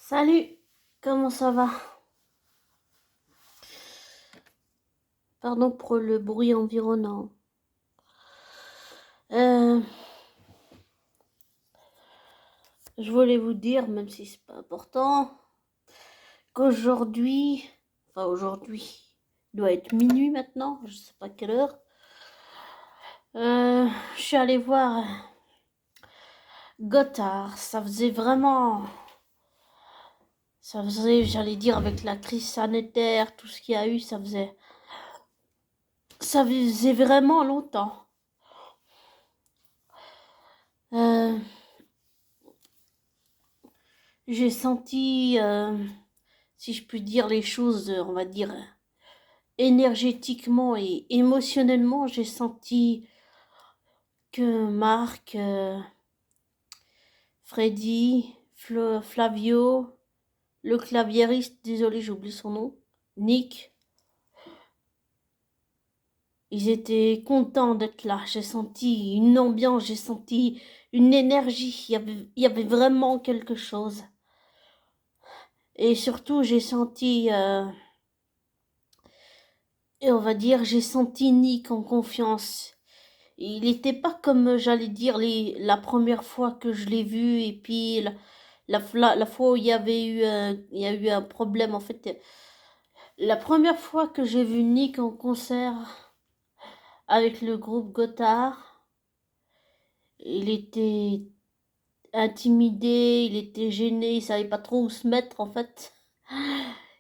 Salut, comment ça va? Pardon pour le bruit environnant. Euh, je voulais vous dire, même si c'est pas important, qu'aujourd'hui, il doit être minuit maintenant, je sais pas quelle heure. Je suis allée voir Gothard. J'allais dire, avec la crise sanitaire, tout ce qu'il y a eu, ça faisait vraiment longtemps. Euh, j'ai senti, si je puis dire les choses, on va dire, énergétiquement et émotionnellement, j'ai senti que Marc, Freddy, Flavio, le claviériste, désolé, j'ai oublié son nom, Nick, ils étaient contents d'être là. J'ai senti une ambiance, j'ai senti une énergie. Il y avait vraiment quelque chose. Et surtout, et on va dire, j'ai senti Nick en confiance. Il n'était pas comme, j'allais dire, la première fois que je l'ai vu, et puis la fois où il y a eu un problème. En fait, la première fois que j'ai vu Nick en concert avec le groupe Gothard, il était intimidé, il était gêné, il savait pas trop où se mettre en fait.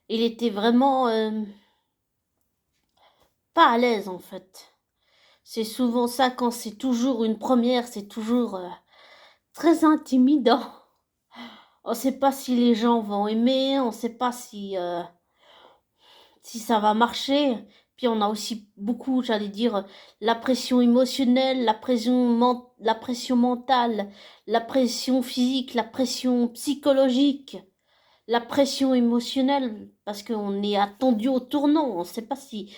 Il était vraiment pas à l'aise en fait. C'est souvent ça quand c'est toujours une première, c'est toujours très intimidant. On ne sait pas si les gens vont aimer, on ne sait pas si ça va marcher. Puis on a aussi beaucoup, j'allais dire, la pression émotionnelle, la pression mentale, la pression physique, la pression psychologique, la pression émotionnelle, parce qu'on est attendu au tournant. On ne sait pas si,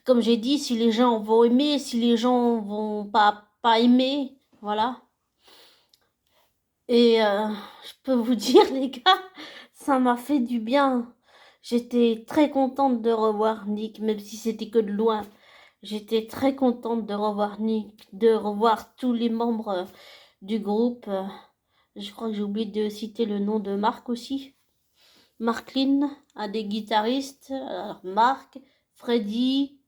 comme j'ai dit, si les gens vont aimer, si les gens vont pas aimer. Voilà. Et je peux vous dire, les gars, ça m'a fait du bien. J'étais très contente de revoir Nick, même si c'était que de loin. J'étais très contente de revoir Nick, de revoir tous les membres du groupe. Je crois que j'ai oublié de citer le nom de Marc aussi. Marklin, un des guitaristes. Alors, Marc, Freddy,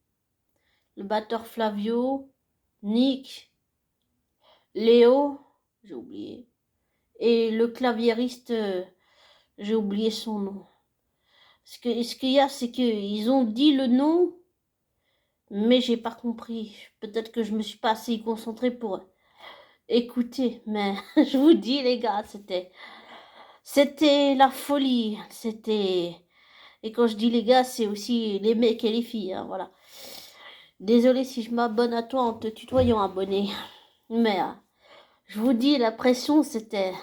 le batteur Flavio, Nick, Léo, j'ai oublié. Et le claviériste, j'ai oublié son nom. Ce qu'il y a, c'est qu'ils ont dit le nom, mais j'ai pas compris. Peut-être que je me suis pas assez concentrée pour écouter. Mais je vous dis, les gars, c'était la folie. Et quand je dis les gars, c'est aussi les mecs et les filles, hein, voilà. Désolée si je m'abonne à toi en te tutoyant, abonné. Mais je vous dis, la pression, c'était,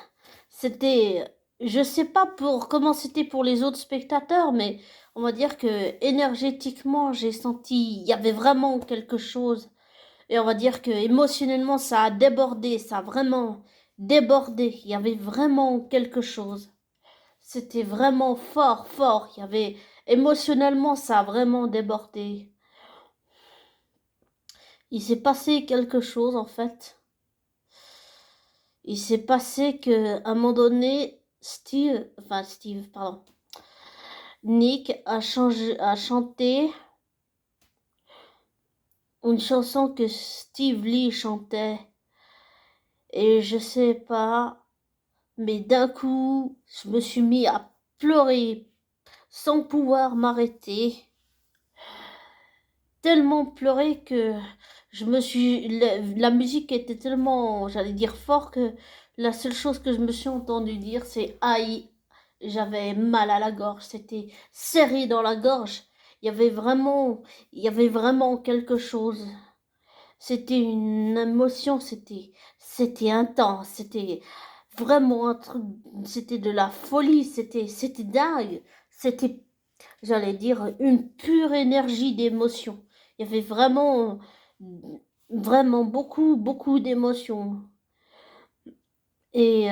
je sais pas pour comment c'était pour les autres spectateurs, mais on va dire que énergétiquement, j'ai senti, il y avait vraiment quelque chose. Et on va dire que émotionnellement, ça a débordé, ça a vraiment débordé. Il y avait vraiment quelque chose. C'était vraiment fort, fort. Émotionnellement, ça a vraiment débordé. Il s'est passé quelque chose, en fait. Il s'est passé que, à un moment donné, Nick a chanté une chanson que Steve Lee chantait. Et je sais pas, mais d'un coup, je me suis mis à pleurer sans pouvoir m'arrêter. Tellement pleurer que la musique était tellement, j'allais dire fort, que la seule chose que je me suis entendue dire, c'est aïe. J'avais mal à la gorge, c'était serré dans la gorge. Il y avait vraiment quelque chose. C'était une émotion, c'était intense, c'était vraiment un truc, c'était de la folie, c'était dingue. C'était, j'allais dire, une pure énergie d'émotion. Il y avait vraiment, vraiment beaucoup, beaucoup d'émotions. Et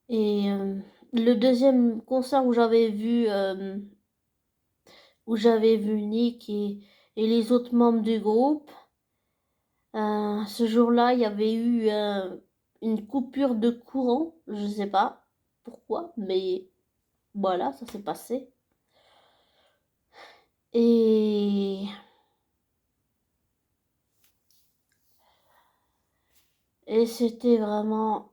Et le deuxième concert où j'avais vu Nick et les autres membres du groupe, ce jour-là, il y avait eu une coupure de courant. Je sais pas pourquoi, mais voilà, ça s'est passé. Et, et c'était vraiment...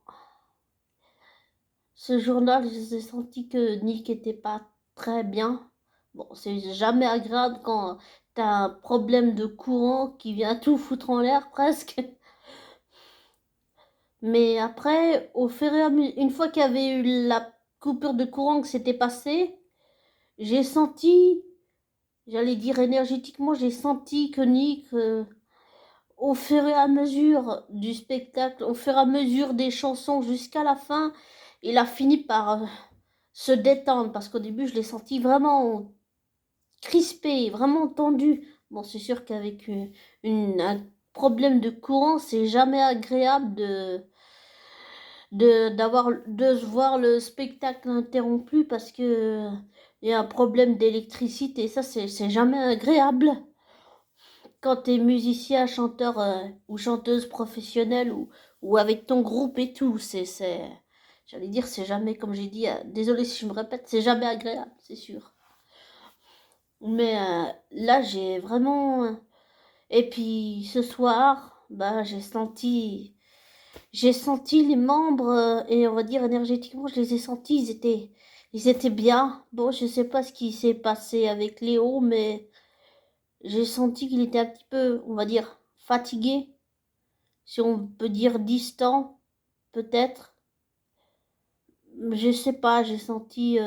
Ce jour-là, j'ai senti que Nick était pas très bien. Bon, c'est jamais agréable quand t'as un problème de courant qui vient tout foutre en l'air presque. Mais après, au fur et à mesure, une fois qu'il y avait eu la coupure de courant que c'était passé, j'ai senti, j'allais dire énergétiquement, j'ai senti que Nick, au fur et à mesure du spectacle, au fur et à mesure des chansons jusqu'à la fin, il a fini par se détendre parce qu'au début, je l'ai senti vraiment crispé, vraiment tendu. Bon, c'est sûr qu'avec un problème de courant, c'est jamais agréable de voir le spectacle interrompu parce que il y a un problème d'électricité. Ça, c'est jamais agréable. Quand tu es musicien, chanteur ou chanteuse professionnelle ou avec ton groupe et tout, j'allais dire, c'est jamais, comme j'ai dit, désolé si je me répète, c'est jamais agréable, c'est sûr. Mais là, j'ai vraiment... Et puis ce soir, bah, j'ai senti les membres et on va dire énergétiquement, je les ai sentis, ils étaient bien. Bon, je sais pas ce qui s'est passé avec Léo, mais j'ai senti qu'il était un petit peu, on va dire, fatigué, si on peut dire distant, peut-être. Je sais pas, j'ai senti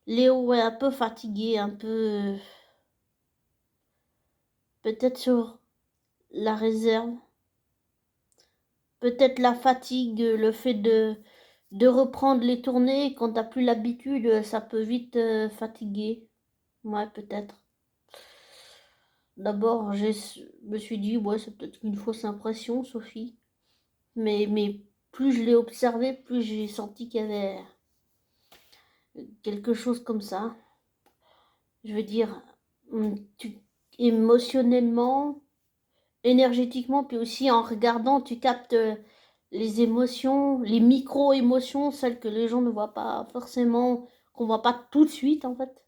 Léo ouais, un peu fatigué, un peu peut-être sur la réserve, peut-être la fatigue, le fait de reprendre les tournées quand t'as plus l'habitude, ça peut vite fatiguer. Ouais, peut-être. D'abord, je me suis dit, ouais, c'est peut-être une fausse impression, Sophie. Mais plus je l'ai observé, plus j'ai senti qu'il y avait quelque chose comme ça. Je veux dire, tu, émotionnellement, énergétiquement, puis aussi en regardant, tu captes les émotions, les micro-émotions, celles que les gens ne voient pas forcément, qu'on voit pas tout de suite en fait.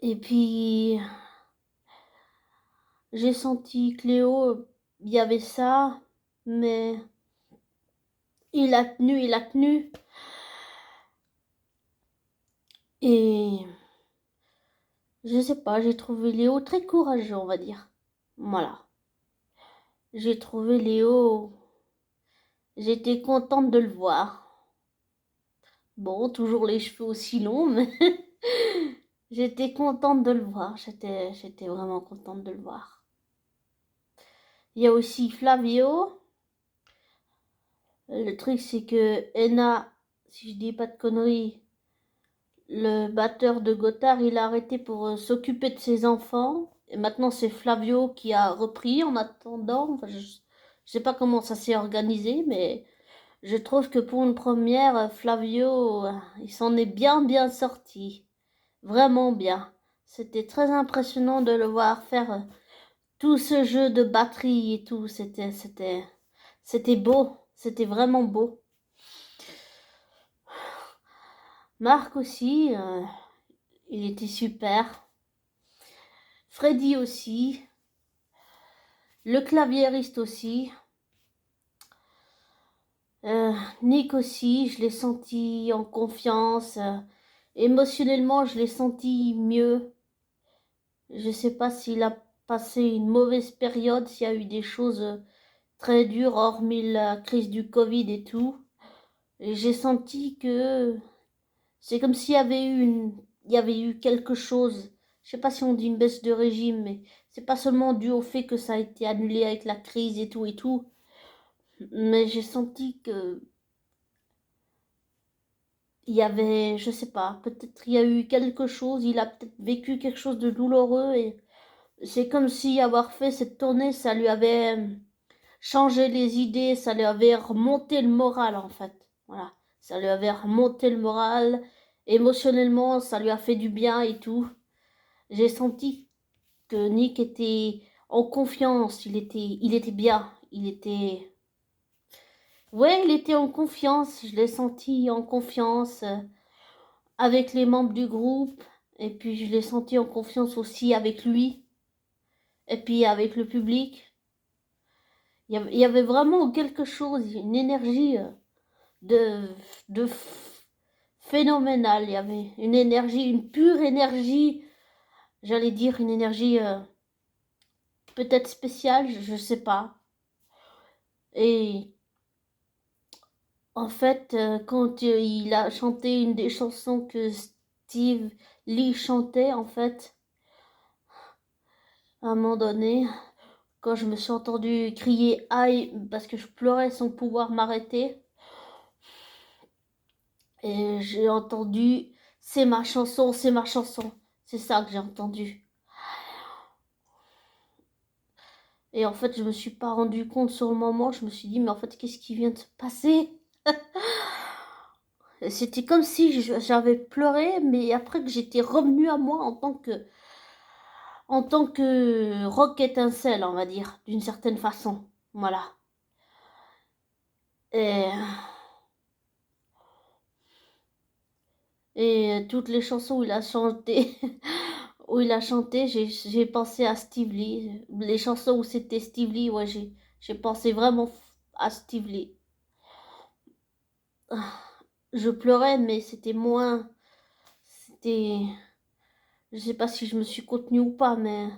Et puis, j'ai senti Cléo, il y avait ça, mais il a tenu. Et je sais pas, j'ai trouvé Léo très courageux, on va dire. Voilà. J'ai trouvé Léo, j'étais contente de le voir. Bon, toujours les cheveux aussi longs, mais j'étais contente de le voir. J'étais vraiment contente de le voir. Il y a aussi Flavio. Le truc, c'est que Ena, si je dis pas de conneries, le batteur de Gotthard, il a arrêté pour s'occuper de ses enfants. Et maintenant, c'est Flavio qui a repris en attendant. Enfin, je sais pas comment ça s'est organisé, mais je trouve que pour une première, Flavio, il s'en est bien sorti. Vraiment bien. C'était très impressionnant de le voir faire tout ce jeu de batterie et tout. C'était beau. C'était vraiment beau. Marc aussi, il était super. Freddy aussi. Le claviériste aussi. Euh, Nick aussi, je l'ai senti en confiance. Émotionnellement, je l'ai senti mieux. Je sais pas s'il a passé une mauvaise période, s'il y a eu des choses très dures, hormis la crise du Covid et tout. Et j'ai senti que c'est comme s'il y avait il y avait eu quelque chose. Je sais pas si on dit une baisse de régime, mais c'est pas seulement dû au fait que ça a été annulé avec la crise et tout. Mais j'ai senti que il y avait, je sais pas, peut-être il y a eu quelque chose, il a peut-être vécu quelque chose de douloureux et c'est comme si avoir fait cette tournée, ça lui avait changé les idées, ça lui avait remonté le moral en fait. Voilà, ça lui avait remonté le moral, émotionnellement, ça lui a fait du bien et tout. J'ai senti que Nick était en confiance, il était bien, ouais, il était en confiance, je l'ai senti en confiance avec les membres du groupe, et puis je l'ai senti en confiance aussi avec lui, et puis avec le public. Il y avait vraiment quelque chose, une énergie de, de phénoménale. Il y avait une énergie, une pure énergie, j'allais dire une énergie peut-être spéciale, je sais pas. Et en fait, quand il a chanté une des chansons que Steve Lee chantait, en fait, à un moment donné, quand je me suis entendue crier aïe parce que je pleurais sans pouvoir m'arrêter, et j'ai entendu c'est ma chanson, c'est ma chanson. C'est ça que j'ai entendu. Et en fait, je me suis pas rendu compte sur le moment. Je me suis dit, mais en fait, qu'est-ce qui vient de se passer? C'était comme si j'avais pleuré, mais après que j'étais revenue à moi en tant que rock étincelle, on va dire, d'une certaine façon. Voilà. Et, et toutes les chansons où il a chanté, où il a chanté, j'ai pensé à Steve Lee. Les chansons où c'était Steve Lee, ouais, j'ai pensé vraiment à Steve Lee. Je pleurais, mais c'était moins. C'était. Je sais pas si je me suis contenue ou pas, mais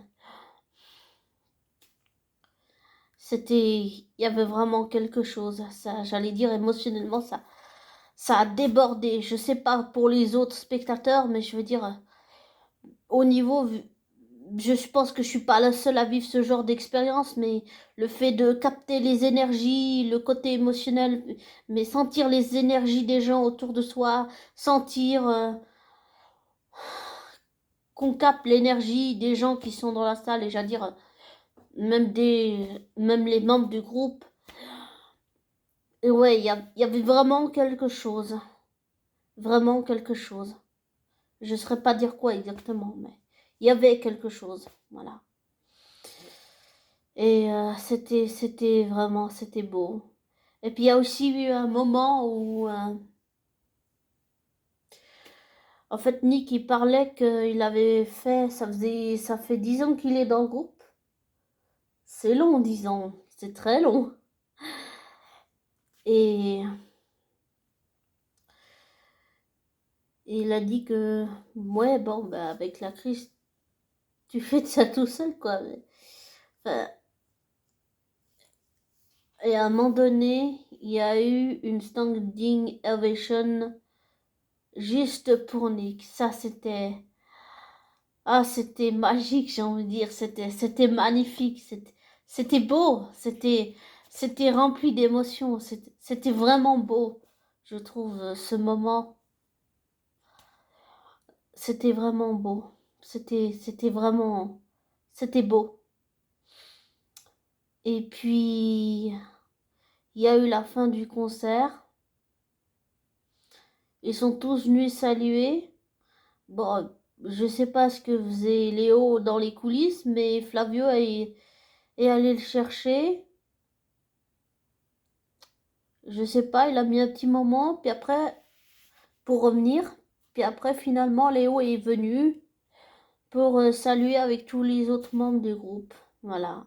c'était. Il y avait vraiment quelque chose. Ça, j'allais dire émotionnellement, ça a débordé. Je sais pas pour les autres spectateurs, mais je veux dire, au niveau. Je pense que je suis pas la seule à vivre ce genre d'expérience, mais le fait de capter les énergies, le côté émotionnel, mais sentir les énergies des gens autour de soi, sentir qu'on capte l'énergie des gens qui sont dans la salle, et j'allais dire même les membres du groupe. Et ouais, y avait vraiment quelque chose, vraiment quelque chose. Je ne saurais pas dire quoi exactement, mais il y avait quelque chose, voilà. Et c'était vraiment, c'était beau. Et puis il y a aussi eu un moment où, en fait, Nick il parlait qu'il avait fait, ça fait 10 ans qu'il est dans le groupe. C'est long, 10 ans, c'est très long. Et il a dit que, ouais, bon, bah, avec la crise, tu fais de ça tout seul, quoi. Enfin, et à un moment donné, il y a eu une standing ovation juste pour Nick. Ça, c'était, ah, c'était magique, j'ai envie de dire. C'était magnifique. C'était beau. C'était rempli d'émotions. C'était vraiment beau, je trouve, ce moment. C'était vraiment beau. C'était vraiment, c'était beau. Et puis, il y a eu la fin du concert. Ils sont tous venus saluer. Bon, je sais pas ce que faisait Léo dans les coulisses, mais Flavio est allé le chercher. Je sais pas, il a mis un petit moment, puis après, pour revenir. Puis après, finalement, Léo est venu pour saluer avec tous les autres membres du groupe. Voilà.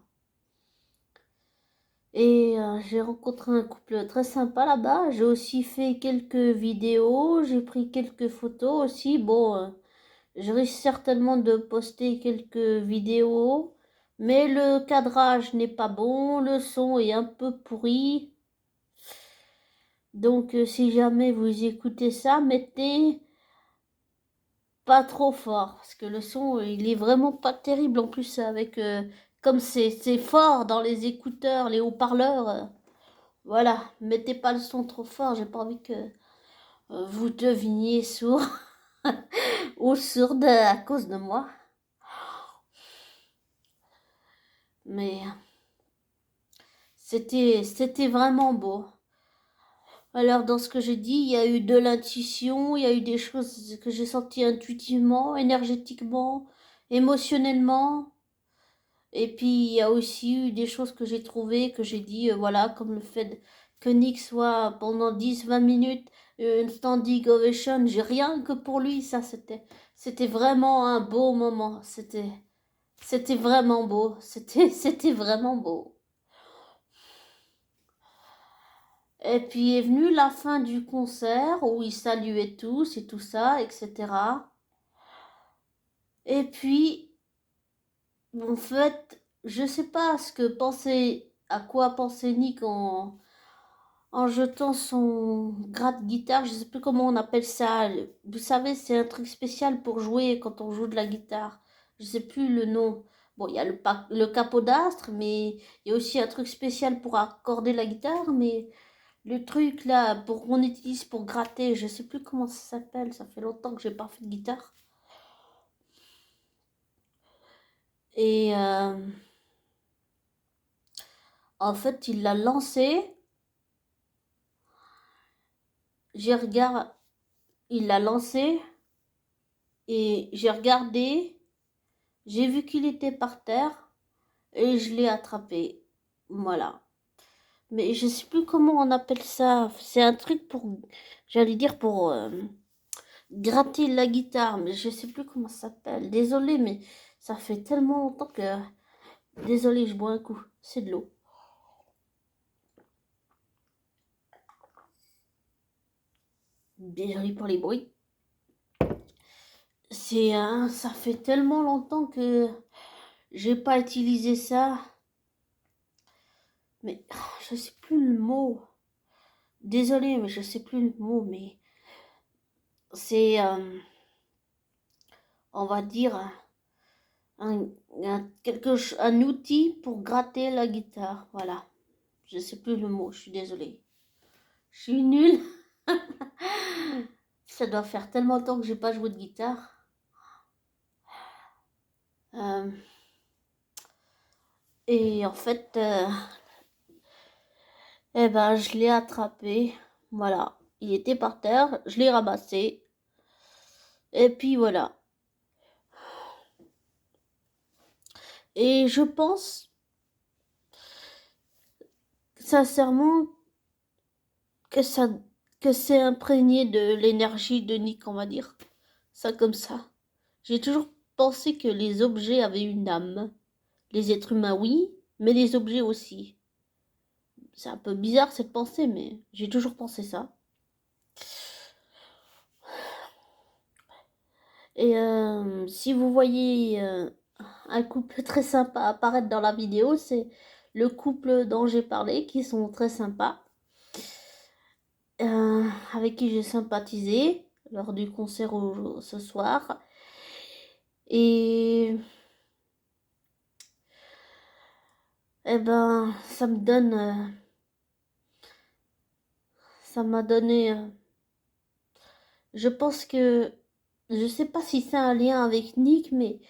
Et j'ai rencontré un couple très sympa là-bas. J'ai aussi fait quelques vidéos, j'ai pris quelques photos aussi. Bon, je risque certainement de poster quelques vidéos, mais le cadrage n'est pas bon, le son est un peu pourri. Donc si jamais vous écoutez ça, mettez pas trop fort, parce que le son, il est vraiment pas terrible en plus avec... comme c'est fort dans les écouteurs, les haut-parleurs. Voilà, mettez pas le son trop fort, j'ai pas envie que vous deviniez sourd ou sourde à cause de moi. Mais C'était vraiment beau. Alors, dans ce que j'ai dit, il y a eu de l'intuition, il y a eu des choses que j'ai senties intuitivement, énergétiquement, émotionnellement. Et puis, il y a aussi eu des choses que j'ai trouvées, que j'ai dit, voilà, comme le fait que Nick soit pendant 10-20 minutes une standing ovation. J'ai rien que pour lui, ça, c'était vraiment un beau moment. C'était vraiment beau. C'était vraiment beau. Et puis est venue la fin du concert où ils saluaient tous et tout ça, etc. Et puis, en fait, je sais pas à quoi pensait Nick en jetant son gratte-guitare, je sais plus comment on appelle ça. Vous savez, c'est un truc spécial pour jouer quand on joue de la guitare. Je sais plus le nom. Bon, il y a le capodastre, mais il y a aussi un truc spécial pour accorder la guitare, mais le truc là pour qu'on utilise pour gratter, je sais plus comment ça s'appelle, ça fait longtemps que j'ai pas fait de guitare. Et en fait, il l'a lancé. J'ai regardé, il l'a lancé et j'ai regardé. J'ai vu qu'il était par terre et je l'ai attrapé. Voilà. Mais je sais plus comment on appelle ça. C'est un truc pour, j'allais dire pour gratter la guitare, mais je sais plus comment ça s'appelle. Désolé, mais ça fait tellement longtemps que. Désolé, je bois un coup. C'est de l'eau. Désolé pour les bruits. Ça fait tellement longtemps que j'ai pas utilisé ça. Mais je sais plus le mot. Désolé, mais je sais plus le mot. Mais c'est, on va dire, un outil pour gratter la guitare. Voilà. Je sais plus le mot. Je suis désolée. Je suis nulle. Ça doit faire tellement longtemps que j'ai pas joué de guitare. Et en fait, eh ben, je l'ai attrapé. Voilà. Il était par terre. Je l'ai ramassé. Et puis voilà. Et je pense, sincèrement, que ça, que c'est imprégné de l'énergie de Nick, on va dire. Ça comme ça. J'ai toujours pensé que les objets avaient une âme. Les êtres humains, oui, mais les objets aussi. C'est un peu bizarre cette pensée, mais j'ai toujours pensé ça. Et si vous voyez un couple très sympa apparaître dans la vidéo, c'est le couple dont j'ai parlé, qui sont très sympas, avec qui j'ai sympathisé lors du concert ce soir. Et eh ben, ça m'a donné, je pense que, je sais pas si c'est un lien avec Nick, mais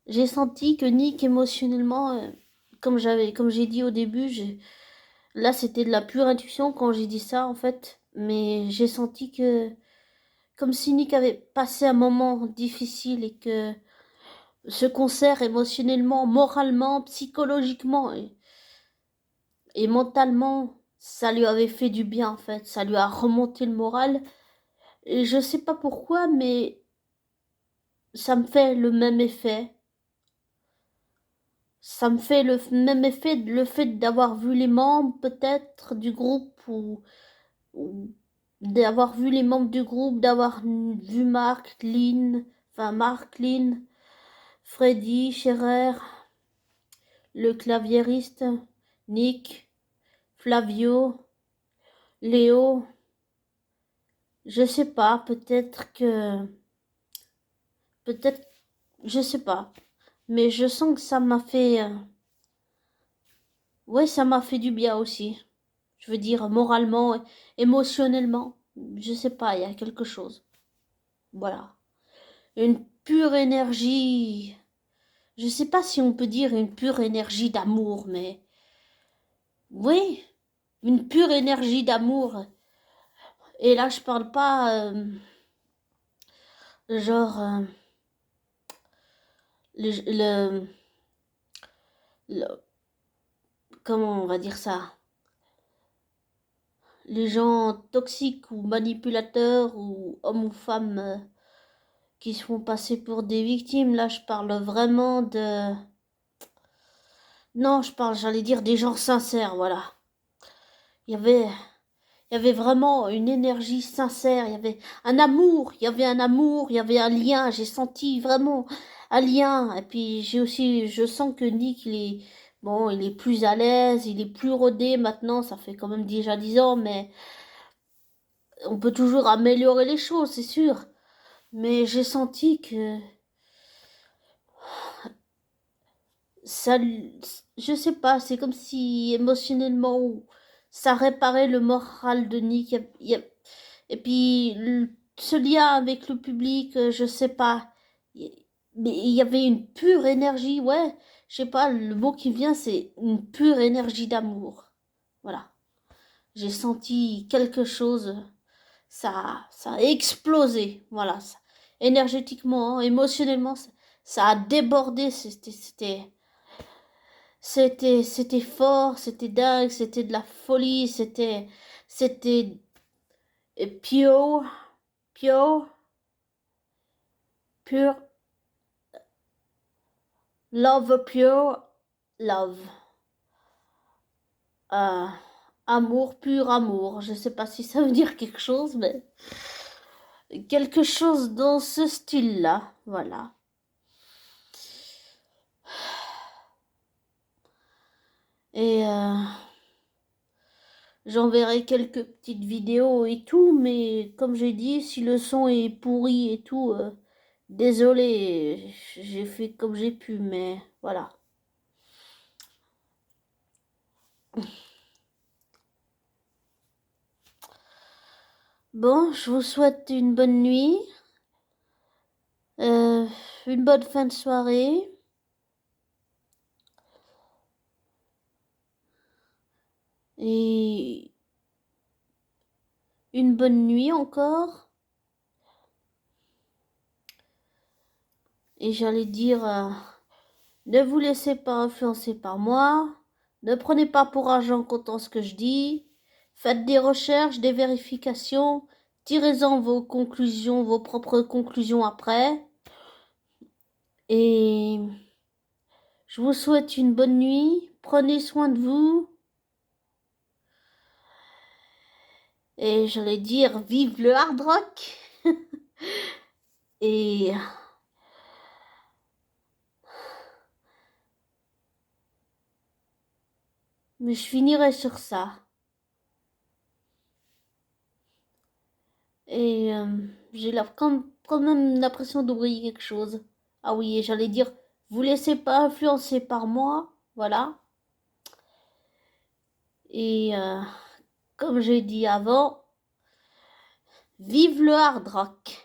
j'ai senti que Nick émotionnellement, comme j'ai dit au début, là c'était de la pure intuition quand j'ai dit ça en fait, mais j'ai senti que, comme si Nick avait passé un moment difficile et que ce concert émotionnellement, moralement, psychologiquement et mentalement, ça lui avait fait du bien en fait, ça lui a remonté le moral. Et je sais pas pourquoi, mais ça me fait le même effet. Ça me fait le même effet, le fait d'avoir vu les membres peut-être du groupe ou d'avoir vu les membres du groupe, d'avoir vu Marc, Lynn, Freddy, Scherer, le claviériste, Nick, Flavio, Léo. Je sais pas, peut-être, je sais pas, mais je sens que ça m'a fait, ouais, ça m'a fait du bien aussi. Je veux dire, moralement, émotionnellement, je sais pas, il y a quelque chose. Voilà. Une pure énergie. Je sais pas si on peut dire une pure énergie d'amour, mais Oui, une pure énergie d'amour. Et là, je parle pas genre le, le- comment on va dire ça? Les gens toxiques ou manipulateurs ou hommes ou femmes qui se font passer pour des victimes. Là, je parle vraiment de... Non, j'allais dire des gens sincères, voilà. Il y avait, il y avait vraiment une énergie sincère, il y avait un amour, il y avait un amour, il y avait un lien. J'ai senti vraiment un lien. Et puis j'ai aussi, je sens que Nick, bon, il est plus à l'aise, il est plus rodé maintenant. Ça fait quand même déjà 10 ans, mais on peut toujours améliorer les choses, c'est sûr. Mais j'ai senti que ça, je sais pas, c'est comme si émotionnellement ça réparait le moral de Nick. Et puis ce lien avec le public, je sais pas, mais il y avait une pure énergie, ouais, je sais pas, le mot qui vient c'est une pure énergie d'amour. Voilà, j'ai senti quelque chose, ça a explosé, voilà, énergétiquement, hein, émotionnellement, ça a débordé, c'était fort, c'était dingue, c'était de la folie, c'était pure, pure, pure, love, pure, love. Euh, amour, pur amour. Je sais pas si ça veut dire quelque chose, mais quelque chose dans ce style-là, voilà. Et j'enverrai quelques petites vidéos et tout, mais comme j'ai dit, si le son est pourri et tout, désolé, j'ai fait comme j'ai pu, mais voilà. Bon, je vous souhaite une bonne nuit, euh, une bonne fin de soirée, et une bonne nuit encore. Et j'allais dire, ne vous laissez pas influencer par moi, ne prenez pas pour argent comptant ce que je dis, faites des recherches, des vérifications, tirez-en vos conclusions, vos propres conclusions après. Et je vous souhaite une bonne nuit, prenez soin de vous. Et j'allais dire, vive le hard rock. Et mais je finirai sur ça. Et j'ai quand même l'impression d'oublier quelque chose. Ah oui, et j'allais dire, vous laissez pas influencer par moi, voilà. Et comme j'ai dit avant, vive le hard rock.